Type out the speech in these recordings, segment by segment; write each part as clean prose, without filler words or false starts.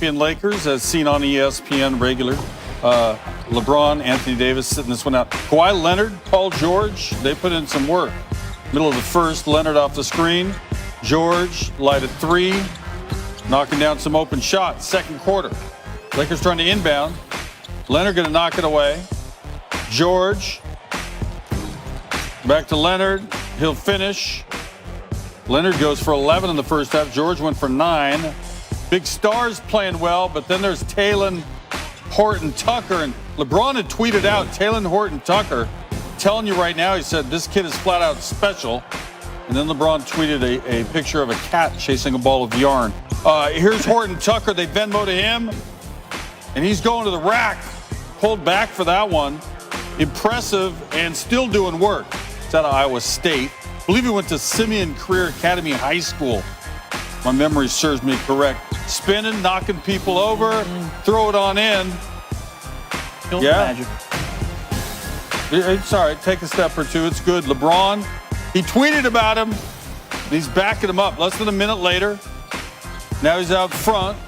champion Lakers, as seen on ESPN regular. LeBron, Anthony Davis sitting this one out. Kawhi Leonard, Paul George, they put in some work. Middle of the first, Leonard off the screen. George lighted three, knocking down some open shots. Second quarter, Lakers trying to inbound. Leonard going to knock it away. George, back to Leonard. He'll finish. Leonard goes for 11 in the first half. George went for 9. Big stars playing well, but then there's Talen, Horton, Tucker, and LeBron had tweeted out Talen, Horton, Tucker. Telling you right now, he said, this kid is flat out special. And then LeBron tweeted a picture of a cat chasing a ball of yarn. Here's Horton Tucker. They Venmo to him, and he's going to the rack. Pulled back for that one. Impressive and still doing work. It's out of Iowa State. I believe he went to Simeon Career Academy High School. My memory serves me correct. Spinning, knocking people over, throw it on in. Yeah. Magic. It's all right. Take a step or two. It's good. LeBron, he tweeted about him. He's backing him up. Less than a minute later. Now he's out front.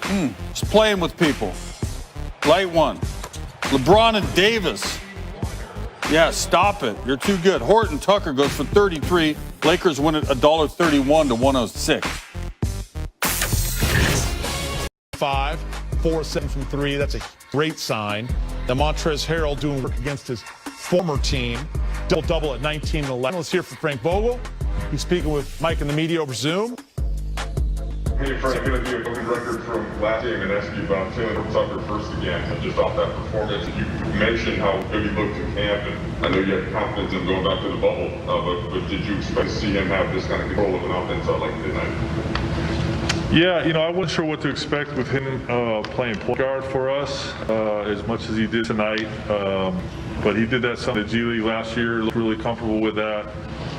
He's playing with people. Light one. LeBron and Davis. Yeah, stop it. You're too good. Horton Tucker goes for 33. Lakers win it $1.31 to 106. 4-7 from 3. That's a great sign. Now Montrezl Harrell doing work against his former team. Double-double at 19 and 11. Let's hear from Frank Vogel. He's speaking with Mike and the media over Zoom. Hey, Frank, I'm going to do a broken record from last game and ask you about Talen Tucker first again. Just off that performance, you mentioned how good he looked in camp, and I know you had confidence in going back to the bubble, but did you expect to see him have this kind of control of an offense like tonight? Yeah, I wasn't sure what to expect with him playing point guard for us as much as he did tonight. But he did that some in the G League last year, looked really comfortable with that.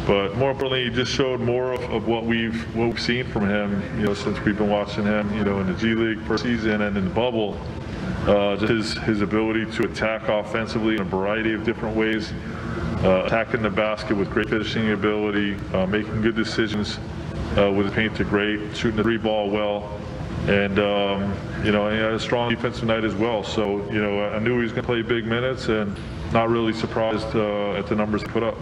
But more importantly, he just showed more of what we've seen from him, since we've been watching him, in the G League first season and in the bubble. Just his ability to attack offensively in a variety of different ways, attacking the basket with great finishing ability, making good decisions with his paint to great, shooting the three ball well, and he had a strong defensive night as well. So I knew he was going to play big minutes, and not really surprised at the numbers he put up.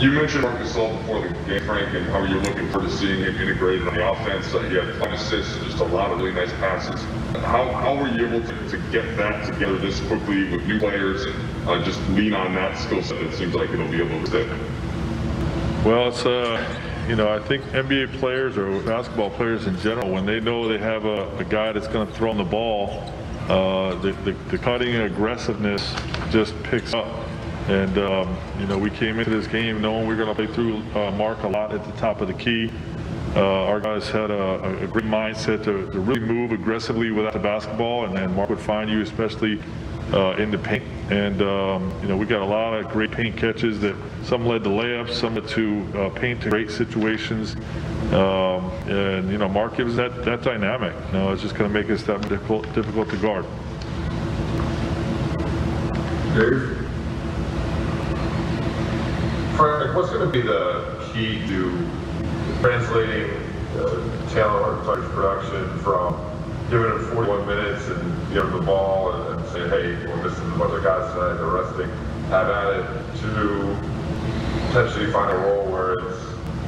You mentioned Marc Gasol before the game, Frank, and how you're looking forward to seeing him integrated on the offense. He had 5 assists and just a lot of really nice passes. How were you able to get that together this quickly with new players and just lean on that skill set? It seems like it'll be able to stick. Well, it's I think NBA players or basketball players in general, when they know they have a guy that's going to throw on the ball, the cutting and aggressiveness just picks up. And, we came into this game knowing we were going to play through Marc a lot at the top of the key. Our guys had a great mindset to really move aggressively without the basketball, and Marc would find you, especially in the paint. And, we got a lot of great paint catches that some led to layups, some led to paint to great situations. And, Marc gives that dynamic. It's just going to make us that difficult to guard. Dave? Frank, what's going to be the key to translating Talen Tucker's production from giving him 41 minutes and giving the ball and saying, hey, we're missing a bunch of guys tonight, they're resting, have at it, to potentially find a role where it's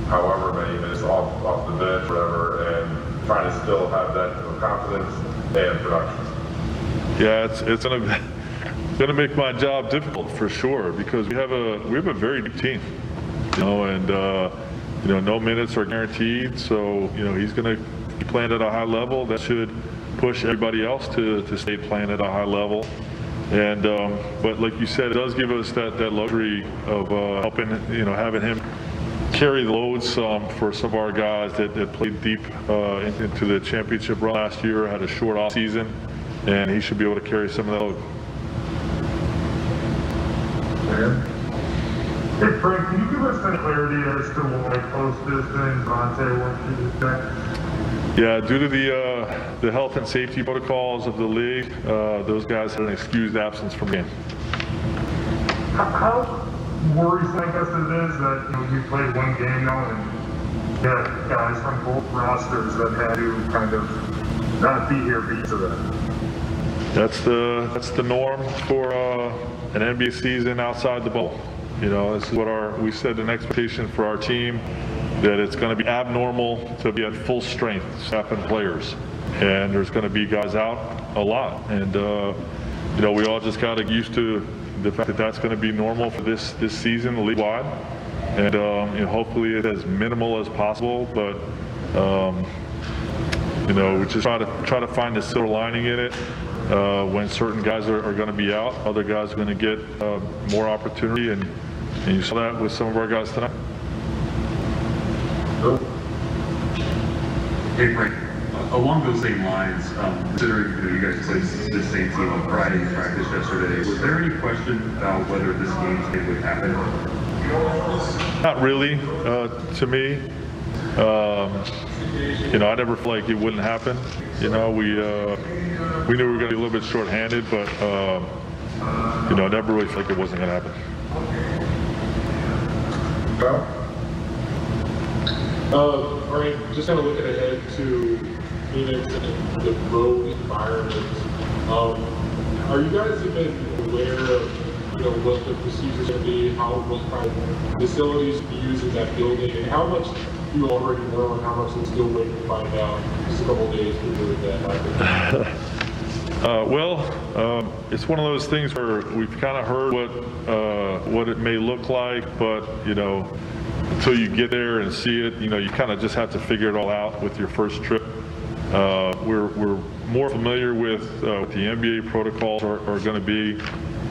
however many minutes off the bench, whatever, and trying to still have that confidence and production? Yeah, it's going to make my job difficult for sure, because we have a very deep team, and no minutes are guaranteed. So he's going to be playing at a high level. That should push everybody else to stay playing at a high level. And but like you said, it does give us that luxury of helping, having him carry the load some for some of our guys that played deep into the championship run last year, had a short off season, and he should be able to carry some of that load. Hey Frank, can you give us any clarity as to why close distance Vontae won't shoot back? Yeah, due to the health and safety protocols of the league, those guys had an excused absence from the game. How worrisome, I guess, it is that you played one game now and you had guys from both rosters that had to kind of not be here because of that? That's the norm for an NBA season outside the bubble. You know, this is what we set an expectation for our team, that it's going to be abnormal to be at full strength, staff and players, and there's going to be guys out a lot, and you know, we all just got to get used to the fact that that's going to be normal for this season league-wide, and you know, hopefully it's as minimal as possible, but you know, we just try to find the silver lining in it. When certain guys are going to be out, other guys are going to get more opportunity, and you saw that with some of our guys tonight. Hey Frank, along those same lines, considering you guys played the same team on Friday in practice yesterday, was there any question about whether this game today would happen? Not really, to me. You know, I never felt like it wouldn't happen. You know, we knew we were going to be a little bit short-handed, but you know, I never really felt like it wasn't going to happen. Frank, just kind of looking ahead to Phoenix and the road environment, are you guys even aware of, you know, what the procedures are going to be, what kind of facilities to use in that building, and how much you already know and how much you're still waiting to find out just a couple of days before that happens? Well, it's one of those things where we've kind of heard what it may look like, but you know, until you get there and see it, you know, you kind of just have to figure it all out with your first trip. We're more familiar with what the NBA protocols are going to be,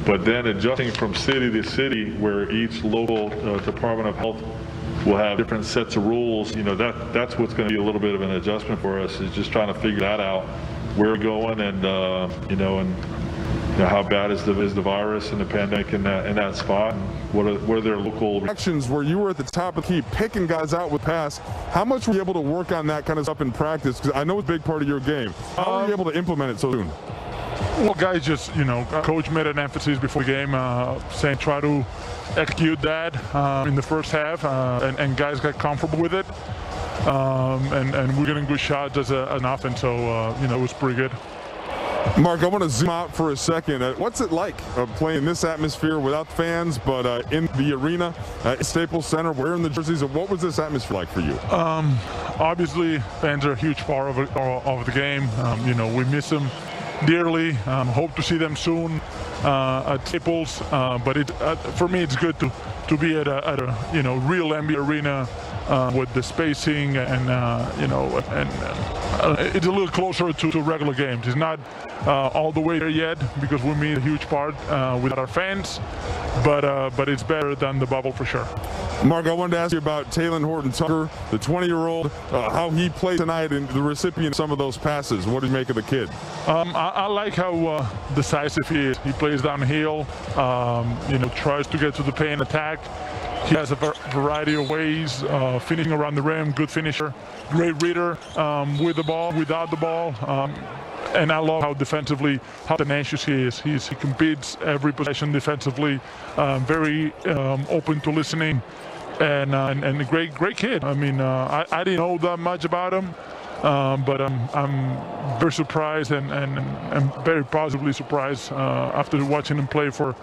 but then adjusting from city to city, where each local Department of Health will have different sets of rules. You know, that's what's going to be a little bit of an adjustment for us, is just trying to figure that out, where we're going, and you know, and you know, how bad is the virus and the pandemic in that spot, and what are their local actions where you were at the top of the key, picking guys out with pass. How much were you able to work on that kind of stuff in practice? Because I know it's a big part of your game. How were you able to implement it so soon? Well, guys, just, you know, coach made an emphasis before the game, saying try to execute that in the first half, and guys got comfortable with it, and we're getting good shots as an offense, so you know, it was pretty good. Mark, I want to zoom out for a second. What's it like playing in this atmosphere without fans, but in the arena, Staples Center, wearing the jerseys? What was this atmosphere like for you? Obviously, fans are a huge part of the game. You know, we miss them dearly. Hope to see them soon at Staples. But for me, it's good to be at a you know, real NBA arena with the spacing, and you know, and it's a little closer to regular games. It's not all the way there yet, because we made a huge part with our fans, but it's better than the bubble for sure. Mark, I wanted to ask you about Talen Horton-Tucker, the 20-year-old, how he played tonight and the recipient of some of those passes. What do you make of the kid? I like how decisive he is. He plays downhill, you know, tries to get to the paint, attack. He has a variety of ways, finishing around the rim, good finisher, great reader with the ball, without the ball. And I love how defensively, how tenacious he is. He competes every possession defensively, very open to listening, and a great kid. I mean, I didn't know that much about him, but I'm very surprised and very positively surprised after watching him play for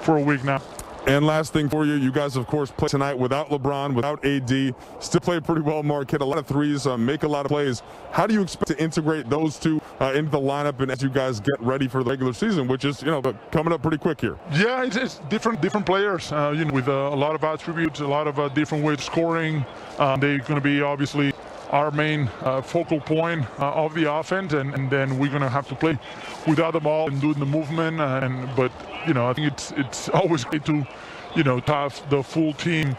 a week now. And last thing for you, you guys, of course, play tonight without LeBron, without AD. Still play pretty well, Mark. Hit a lot of threes, make a lot of plays. How do you expect to integrate those two into the lineup, and as you guys get ready for the regular season, which is, you know, coming up pretty quick here? Yeah, it's different players, you know, with a lot of attributes, a lot of different ways of scoring. They're going to be obviously our main focal point of the offense, and then we're going to have to play without the ball and doing the movement. But you know, I think it's always great to, you know, to have the full team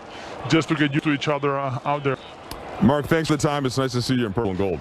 just to get used to each other out there. Mark, thanks for the time. It's nice to see you in purple and gold.